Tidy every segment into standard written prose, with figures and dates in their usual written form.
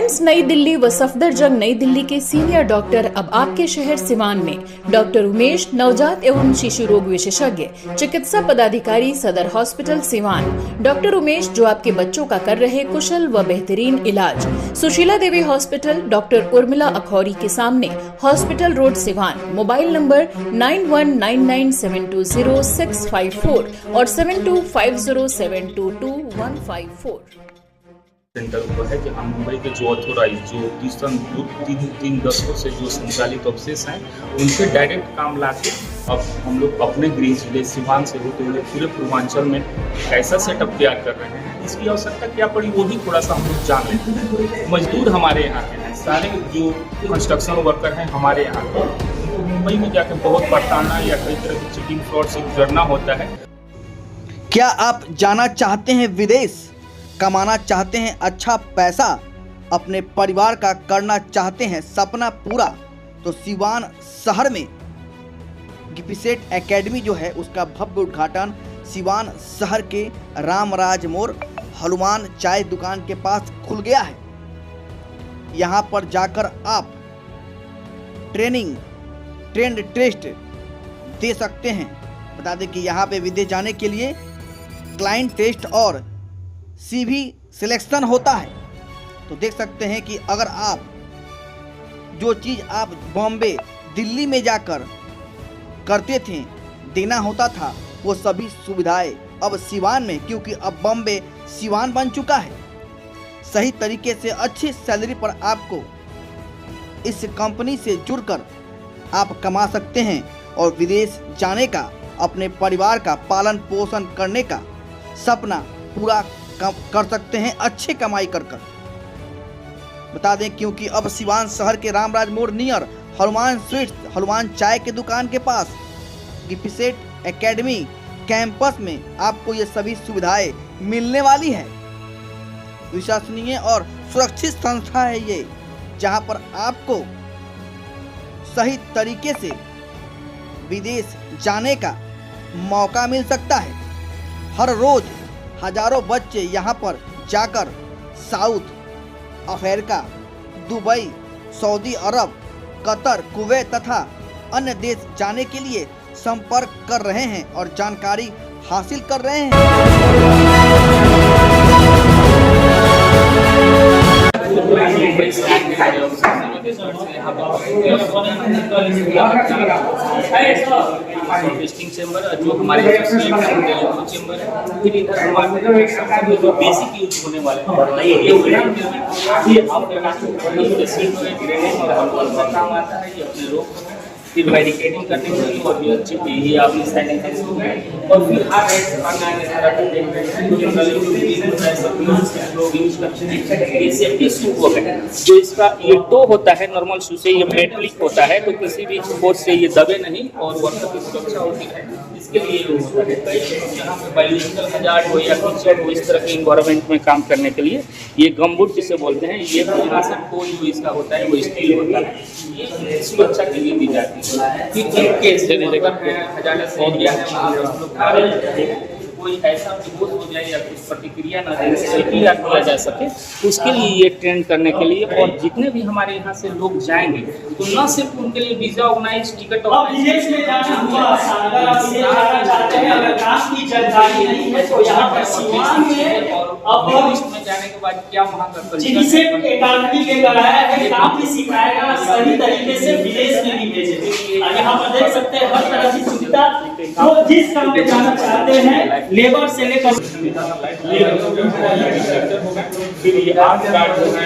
AIIMS नई दिल्ली व सफदरजंग नई दिल्ली के सीनियर डॉक्टर अब आपके शहर सिवान में। डॉक्टर उमेश, नवजात एवं शिशु रोग विशेषज्ञ, चिकित्सा पदाधिकारी, सदर हॉस्पिटल सिवान। डॉक्टर उमेश जो आपके बच्चों का कर रहे कुशल व बेहतरीन इलाज। सुशीला देवी हॉस्पिटल, डॉक्टर उर्मिला अखौरी के सामने, hospital road Siwan. Mobile number 9199720654 और 7250722154। सेंटर हुआ है जहाँ मुंबई के जो ऑथोराइज जो तीन दशकों से जो संचालित ऑफिस हैं उनसे डायरेक्ट काम लाके अब हम लोग अपने गृह जिले सिवान से होते हुए पूरे पूर्वांचल में कैसा सेटअप तैयार कर रहे हैं, इसकी आवश्यकता क्या पड़ी वो भी थोड़ा सा हम लोग जान लें। मजदूर हमारे यहाँ के हैं, सारे जो कंस्ट्रक्शन वर्कर हैं हमारे यहाँ के, उनको मुंबई में जाकर बहुत परेशाना या कई तरह की चीटिंग फ्रॉड से गुजरना होता है। क्या आप जाना चाहते हैं विदेश, कमाना चाहते हैं अच्छा पैसा, अपने परिवार का करना चाहते हैं सपना पूरा, तो सिवान शहर में गिपिसेट एकेडमी जो है उसका भव्य उद्घाटन सिवान शहर के रामराज मोड़ हनुमान चाय दुकान के पास खुल गया है। यहाँ पर जाकर आप ट्रेंड टेस्ट दे सकते हैं। बता दें कि यहाँ पे विदेश जाने के लिए क्लाइंट टेस्ट और CV सिलेक्शन होता है। तो देख सकते हैं कि अगर आप जो चीज़ आप बॉम्बे दिल्ली में जाकर करते थे, देना होता था, वो सभी सुविधाएं अब सिवान में, क्योंकि अब बॉम्बे सिवान बन चुका है। सही तरीके से अच्छी सैलरी पर आपको इस कंपनी से जुड़कर आप कमा सकते हैं और विदेश जाने का, अपने परिवार का पालन पोषण करने का सपना पूरा कर सकते हैं अच्छे कमाई कर। बता दें क्योंकि अब सिवान शहर के रामराज मोड़ नियर हनुमान स्वीट्स हनुमान चाय के दुकान के पास गिपिसेट एकेडमी कैंपस में आपको ये सभी सुविधाएं मिलने वाली है। विश्वसनीय और सुरक्षित संस्था है ये, जहां पर आपको सही तरीके से विदेश जाने का मौका मिल सकता है। हर रोज हजारों बच्चे यहाँ पर जाकर साउथ अफ्रीका, दुबई, सऊदी अरब, कतर, कुवैत तथा अन्य देश जाने के लिए संपर्क कर रहे हैं और जानकारी हासिल कर रहे हैं। टेस्टिंग चेंबर जो हमारे चेंबर है, फिर इधर हमारे जो बेसिक यूज होने वाले काम आता है। ये अपने रोग फिर बैरिकेडिंग करने के लिए और भी अच्छी ये आपने सैनिटाइज और फिर ये सेफ्टी शू वगैरह जो इसका ये टो होता है, नॉर्मल शू से ये मेटलिक होता है, तो किसी भी फोर्स से ये दबे नहीं और वर्कर की सुरक्षा होती है, इसके लिए यूज होता है। कई यहाँ पे बायोलॉजिकल हजार्ड हो या कीचड़ हो, इस तरह के इन्वायरमेंट में काम करने के लिए ये गमबूट जिसे बोलते हैं, ये यहाँ से कोई जो इसका होता है वो स्टील होता है, ये सुरक्षा के लिए दी जाती है। फिर एक केस हजारत हो गया है, वहाँ हम लोग कोई ऐसा बेहोश हो जाए या कुछ प्रतिक्रिया ना दे किया जा सके, उसके लिए ये ट्रेन करने के लिए। और जितने भी हमारे यहाँ से लोग जाएंगे तो न सिर्फ उनके लिए वीजा ऑर्गेनाइज, टिकट ऑर्गेनाइज, में जाने के बाद क्या वहाँ का काम भी सिखाएगा, सही तरीके से विदेश में भी भेजेंगे। यहाँ पर देख सकते हैं हर तरह की सुविधा, तो जिस काम पे जाना चाहते हैं लेबर से लेकर फिर ये आर्ट कार्ड हो गए,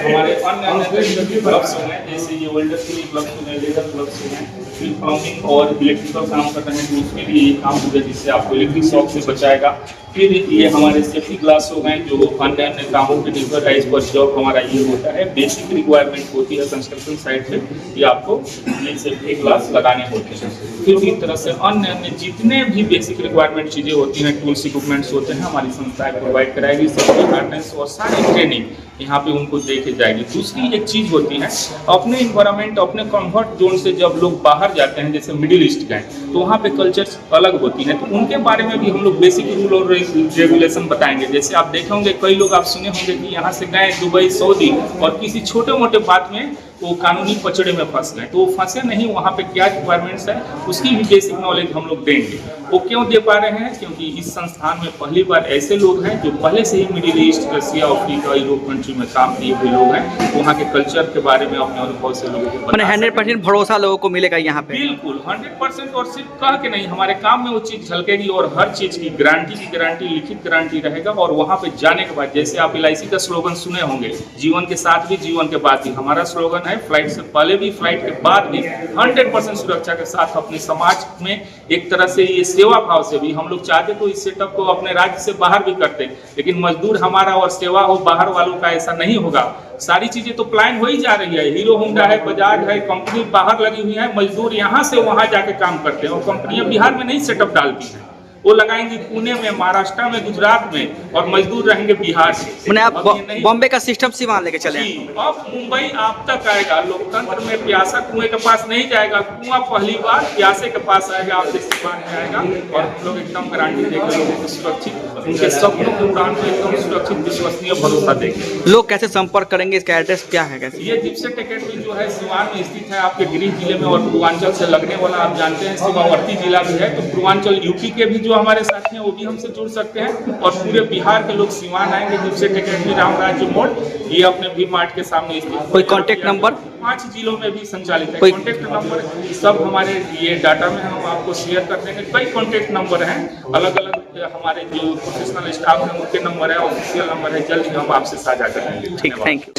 हमारे अन्य ग्लव्स हो गए, जैसे ये वेल्डर के लिए ग्लव्स हो गए, लेदर ग्लव्स हो गए, फिर प्लम्बिंग और इलेक्ट्रिकल काम कर रहे हैं तो उसके लिए ये काम होगा जिससे आपको इलेक्ट्रिक शॉक से बचाएगा। फिर ये हमारे सेफ्टी ग्लास हो गए जो अन्य कामों के निर्भर है, इस पर जॉब हमारा ये होता है, बेसिक रिक्वायरमेंट होती है कंस्ट्रक्शन साइट पे, ये आपको ये सेफ्टी ग्लास लगाने होते हैं। फिर इस तरह से अन्य जितने भी बेसिक रिक्वायरमेंट चीज़ें होती हैं, टूल्स इक्विपमेंट्स होते हैं, हमारी संस्थाएं प्रोवाइड कराएगी। सेफ्टी गाइडेंस और सारी ट्रेनिंग यहाँ पे उनको देखे जाएगी। दूसरी एक चीज़ होती है, अपने इन्वायरमेंट, अपने कंफर्ट जोन से जब लोग बाहर जाते हैं, जैसे मिडिल ईस्ट गए तो वहाँ पे कल्चर्स अलग होती हैं, तो उनके बारे में भी हम लोग बेसिक रूल और रेगुलेशन बताएंगे। जैसे आप देखे होंगे, कई लोग आप सुने होंगे कि यहाँ से गए दुबई, सऊदी, और किसी छोटे मोटे बात में वो कानूनी पचड़े में फंस गए, तो वो फंसे नहीं, वहाँ पे क्या रिक्वायरमेंट्स है उसकी भी बेसिक नॉलेज हम लोग देंगे। वो क्यों दे पा रहे हैं? क्योंकि इस संस्थान में पहली बार ऐसे लोग हैं जो पहले से ही मिडिल ईस्ट, रसिया, अफ्रीका, यूरोप कंट्री में काम किए हुए लोग हैं, वहाँ के कल्चर के बारे में अपने अनुभव से लोगों को बता 100% भरोसा लोगों को मिलेगा यहाँ पे। बिल्कुल 100%, और सिर्फ कह के नहीं, हमारे काम में वो चीज़ झलकेगी, और हर चीज़ की गारंटी, लिखित गारंटी रहेगा। और वहाँ पे जाने के बाद, जैसे आप LIC का स्लोगन सुने होंगे, जीवन के साथ भी जीवन के बाद भी, हमारा स्लोगन है फ्लाइट से पहले भी फ्लाइट के बाद भी 100% सुरक्षा के साथ अपने समाज में एक तरह से ये सेवा भाव से भी हम लोग चाहते तो इस सेटअप को अपने राज्य से बाहर भी करते, लेकिन मजदूर हमारा और सेवा हो बाहर वालों का, ऐसा नहीं होगा। सारी चीजें तो प्लान हो ही जा रही है, हीरो होंडा है, बजाज है, कंपनी बाहर लगी हुई है, मजदूर यहाँ से वहाँ जाके काम करते हैं, और कंपनियां बिहार में नहीं सेटअप डालती हैं, वो लगाएंगी पुणे में, महाराष्ट्र में, गुजरात में, और मजदूर रहेंगे बिहार से। मैंने आप बॉम्बे का सिस्टम सीमा लेके चले हैं। अब मुंबई आप तक आएगा। लोकतंत्र में प्यासा कुएं के पास नहीं जाएगा, कुआं पहली बार प्यासे के पास आएगा, आपके सीमान में आएगा, और हम लोग एकदम गारंटी देकर लोगों को सुरक्षित, उनके सपनों के उड़ान में एकदम सुरक्षित, विश्वसनीय भरोसा देंगे। लोग कैसे संपर्क करेंगे, इसका एड्रेस क्या है? कैसे? ये जिप्सेट एकेडमी जो है सिवान में स्थित है, आपके गृह जिले में, और पूर्वांचल से लगने वाला आप जानते हैं सीमावर्ती जिला भी है, तो पूर्वांचल यूपी के भी जो हमारे साथी हैं वो भी हमसे जुड़ सकते हैं, और पूरे बिहार के लोग सिवान आएंगे। जिप्सेट एकेडमी रामराज्य मोड़, ये अपने भी मार्ट के सामने स्थित। कोई कांटेक्ट नंबर? 5 जिलों में भी संचालित है। कोई कांटेक्ट नंबर सब हमारे ये डाटा में हम आपको शेयर कर देंगे। कई कांटेक्ट नंबर हैं, अलग अलग हमारे जो प्रोफेशनल स्टाफ हैं उनके नंबर है, ऑफिशियल नंबर है, जल्द ही हम आपसे साझा करेंगे। ठीक, थैंक यू।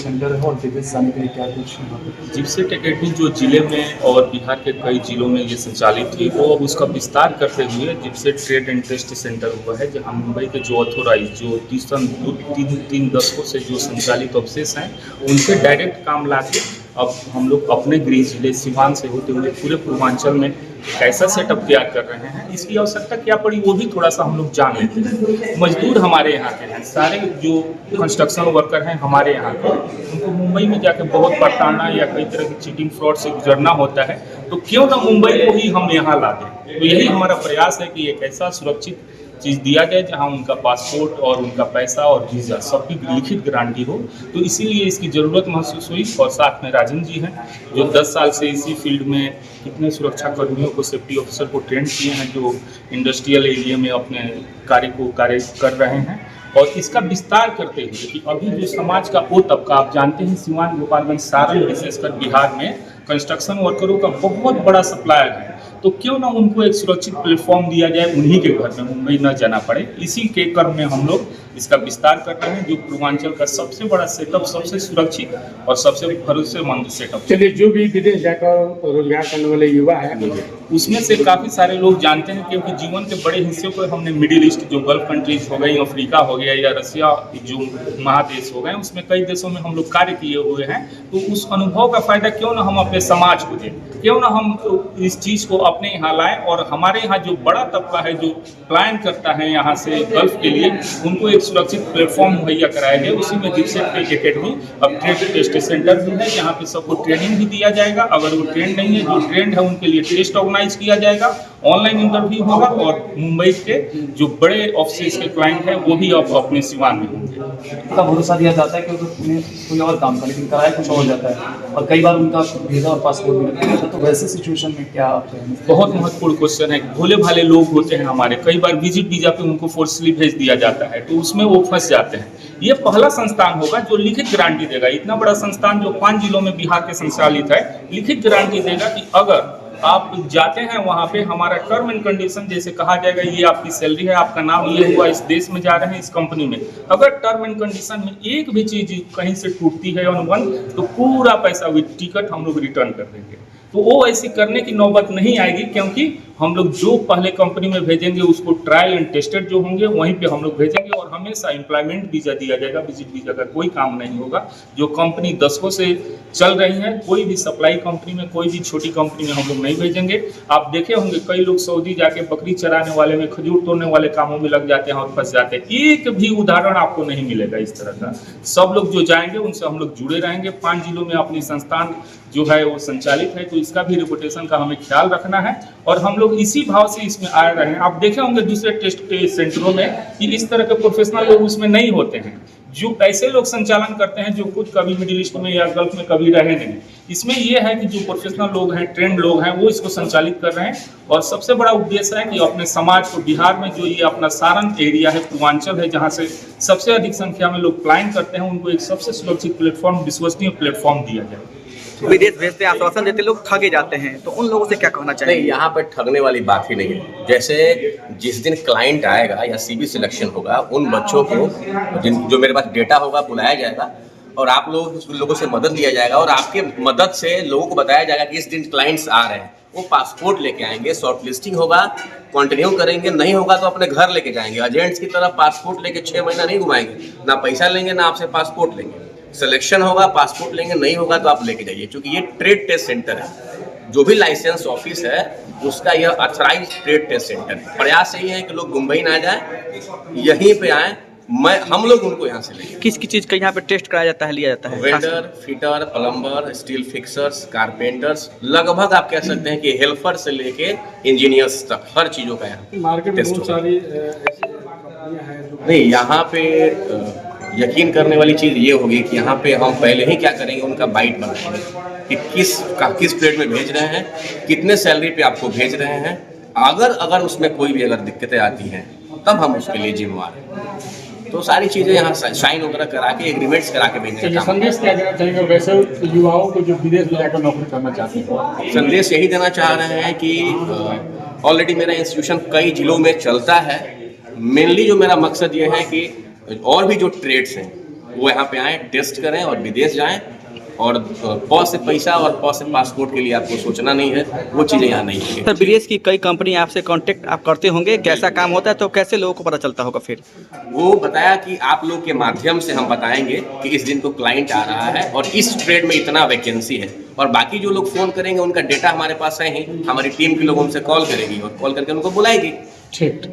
जिप्सेट एकेडमी जो जिले में और बिहार के कई जिलों में ये संचालित थी, वो अब उसका विस्तार करते हुए जिप्सेट ट्रेड एंड टेस्ट सेंटर हुआ है, जहाँ मुंबई के जो ऑथोराइज, जो तीन दशकों से जो संचालित ऑफिस हैं, उनसे डायरेक्ट काम ला के अब हम लोग अपने गृह जिले सिवान से होते हुए पूरे पूर्वांचल में कैसा सेटअप तैयार कर रहे हैं, इसकी आवश्यकता क्या पड़ी वो भी थोड़ा सा हम लोग जान लेते हैं। मजदूर हमारे यहाँ के हैं, सारे जो कंस्ट्रक्शन वर्कर हैं हमारे यहाँ के, उनको मुंबई में जाकर बहुत प्रताड़ना या कई तरह की चीटिंग फ्रॉड से गुजरना होता है, तो क्यों ना मुंबई को ही हम यहाँ ला दें। तो यही हमारा प्रयास है कि एक ऐसा सुरक्षित चीज़ दिया जाए जहां उनका पासपोर्ट और उनका पैसा और वीज़ा सबकी लिखित गारंटी हो। तो इसीलिए इसकी ज़रूरत महसूस हुई, और साथ में राजन जी हैं जो 10 साल से इसी फील्ड में कितने सुरक्षा कर्मियों को, सेफ्टी ऑफिसर को ट्रेन किए हैं, जो इंडस्ट्रियल एरिया में अपने कार्य कर रहे हैं, और इसका विस्तार करते हुए कि अभी जो समाज का वो तबका, आप जानते हैं सिवान, गोपालगंज, सारण, विशेषकर बिहार में कंस्ट्रक्शन वर्करों का बहुत बड़ा सप्लायर है, तो क्यों ना उनको एक सुरक्षित प्लेटफॉर्म दिया जाए, उन्हीं के घर में मुंबई न जाना पड़े। इसी के क्रम में हम लोग इसका विस्तार कर रहे हैं, जो पूर्वांचल का सबसे बड़ा सेटअप, सबसे सुरक्षित और सबसे भरोसेमंद सेटअप। चलिए, जो भी विदेश जाकर रोजगार करने वाले युवा है, उसमें से काफ़ी सारे लोग जानते हैं, क्योंकि जीवन के बड़े हिस्से को हमने मिडिल ईस्ट, जो गल्फ कंट्रीज हो गई, अफ्रीका हो गया, या रसिया जो महादेश हो गए, उसमें कई देशों में हम लोग कार्य किए हुए हैं। तो उस अनुभव का फायदा क्यों ना हम अपने समाज को दें, क्यों ना हम इस चीज़ को अपने यहाँ लाएं, और हमारे यहाँ जो बड़ा तबका है जो प्लान करता है यहाँ से गल्फ के लिए, उनको एक सुरक्षित प्लेटफॉर्म मुहैया कराया गया। उसी में जिप्सेट एकेडमी अब ट्रेड टेस्ट सेंटर भी है, यहाँ पे सबको ट्रेनिंग भी दिया जाएगा। अगर वो ट्रेंड नहीं है, जो ट्रेंड है उनके लिए टेस्ट ऑर्गेनाइज किया जाएगा, ऑनलाइन इंटरव्यू होगा, और मुंबई के जो बड़े ऑफिस के क्लाइंट हैं वो भी अब अपने सिवान में होंगे। उनका भरोसा दिया जाता है कि उन्हें कोई और काम का, लेकिन कराया कुछ और जाता है, और कई बार उनका वीजा और पासपोर्ट भी नहीं होता। तो वैसे सिचुएशन में क्या आप? बहुत महत्वपूर्ण क्वेश्चन है। भोले भाले लोग होते हैं हमारे, कई बार विजिट वीजा पे उनको फोर्सली भेज दिया जाता है, तो उसमें वो फंस जाते हैं। ये पहला संस्थान होगा जो लिखित गारंटी देगा, इतना बड़ा संस्थान जो 5 जिलों में बिहार के संचालित है, लिखित गारंटी देगा कि अगर आप जाते हैं वहाँ पे, हमारा टर्म एंड कंडीशन जैसे कहा जाएगा, ये आपकी सैलरी है, आपका नाम ये हुआ, इस देश में जा रहे हैं, इस कंपनी में, अगर टर्म एंड कंडीशन में एक भी चीज़ कहीं से टूटती है अनुबंध, तो पूरा पैसा विद टिकट हम लोग रिटर्न कर देंगे। तो वो ऐसी करने की नौबत नहीं आएगी, क्योंकि हम लोग जो पहले कंपनी में भेजेंगे उसको ट्रायल एंड टेस्टेड जो होंगे वहीं पे हम लोग भेजेंगे, और हमेशा एम्प्लॉयमेंट वीज़ा दिया जाएगा, विजिट वीज़ा का कोई काम नहीं होगा। जो कंपनी दशकों से चल रही है, कोई भी सप्लाई कंपनी में, कोई भी छोटी कंपनी में हम लोग नहीं भेजेंगे। आप देखे होंगे कई लोग सऊदी जाके बकरी चराने वाले में, खजूर तोड़ने वाले कामों में लग जाते हैं और फंस जाते हैं। एक भी उदाहरण आपको नहीं मिलेगा इस तरह का। सब लोग जो जाएंगे उनसे हम लोग जुड़े रहेंगे। 5 जिलों में अपनी संस्थान जो है वो संचालित है, तो इसका भी रेपुटेशन का हमें ख्याल रखना है, और हम लोग इसी भाव से इसमें आ रहे हैं। आप देखे होंगे दूसरे टेस्ट सेंटरों में कि इस तरह के प्रोफेशनल लोग उसमें नहीं होते हैं। जो ऐसे लोग संचालन करते हैं जो खुद कभी मिडिल ईस्ट में या गल्फ में कभी रहे नहीं। इसमें ये है कि जो प्रोफेशनल लोग हैं, ट्रेंड लोग हैं, वो इसको संचालित कर रहे हैं। और सबसे बड़ा उद्देश्य है कि अपने समाज को, बिहार में जो ये अपना सारण एरिया है, पूर्वांचल है, जहाँ से सबसे अधिक संख्या में लोग प्लान करते हैं, उनको एक सबसे सुरक्षित प्लेटफॉर्म, विश्वसनीय प्लेटफॉर्म दिया जाए। विदेश भेजते आश्वासन देते लोग ठगे जाते हैं, तो उन लोगों से क्या कहना नहीं, चाहिए? यहाँ पर ठगने वाली बात ही नहीं है। जैसे जिस दिन क्लाइंट आएगा या सीवी सिलेक्शन होगा, उन बच्चों को जो मेरे पास डेटा होगा बुलाया जाएगा, और आप लोगों से मदद लिया जाएगा, और आपके मदद से लोगों को बताया जाएगा कि इस दिन क्लाइंट्स आ रहे हैं। वो पासपोर्ट लेके आएंगे, शॉर्ट लिस्टिंग होगा, कंटिन्यू करेंगे, नहीं होगा तो अपने घर लेके जाएंगे। एजेंट्स की तरह पासपोर्ट लेके 6 महीना नहीं घुमाएंगे, ना पैसा लेंगे ना आपसे पासपोर्ट लेंगे। सिलेक्शन होगा, पासपोर्ट लेंगे, नहीं होगा तो आप लेके जाइए, क्योंकि ये ट्रेड टेस्ट सेंटर है। जो भी लाइसेंस ऑफिस है उसका यह ऑथराइज ट्रेड टेस्ट सेंटर है। प्रयास यही है कि लोग मुंबई ना जाए, यहीं पे आए, हम लोग उनको यहाँ से लेंगे। किस किस चीज़ का यहाँ पे टेस्ट कराया जाता है, लिया जाता है? Welder, fitter, plumber, steel fixers, carpenters, लगभग आप कह सकते हैं कि हेल्पर से लेके इंजीनियर्स तक हर चीज़ों का यहाँ मार्केट में टेस्ट बहुत होगा। सारी ऐसी कंपनियां हैं जो नहीं, यहाँ पे यकीन करने वाली चीज़ ये होगी कि यहाँ पे हम पहले ही क्या करेंगे, उनका बाइट बनाएंगे कि किस ट्रेड में भेज रहे हैं, कितने सैलरी पे आपको भेज रहे हैं। अगर उसमें कोई भी अगर दिक्कतें आती हैं तब हम उसके लिए जिम्मेवार हैं। तो सारी चीज़ें यहाँ साइन वगैरह करा के, एग्रीमेंट्स करा के भेजने का काम। संदेश क्या देना चाहेंगे वैसे युवाओं को जो विदेश में जाकर नौकरी करना चाहते हैं? संदेश यही देना चाह रहे हैं कि ऑलरेडी मेरा इंस्टीट्यूशन कई जिलों में चलता है। मेनली जो मेरा मकसद ये है कि और भी जो ट्रेड्स हैं वो यहाँ पे आएँ, टेस्ट करें और विदेश जाएं, और पौ से पैसा और पौ से पासपोर्ट के लिए आपको सोचना नहीं है, वो चीज़ें यहाँ नहीं है। सर, विदेश की कई कंपनी आपसे कांटेक्ट आप करते होंगे, कैसा काम होता है, तो कैसे लोगों को पता चलता होगा फिर? वो बताया कि आप लोग के माध्यम से हम बताएंगे कि इस दिन को क्लाइंट आ रहा है और इस ट्रेड में इतना वैकेंसी है, और बाकी जो लोग फ़ोन करेंगे उनका डेटा हमारे पास है ही, हमारी टीम के लोग उनसे कॉल करेगी और कॉल करके उनको बुलाएगी। ठीक।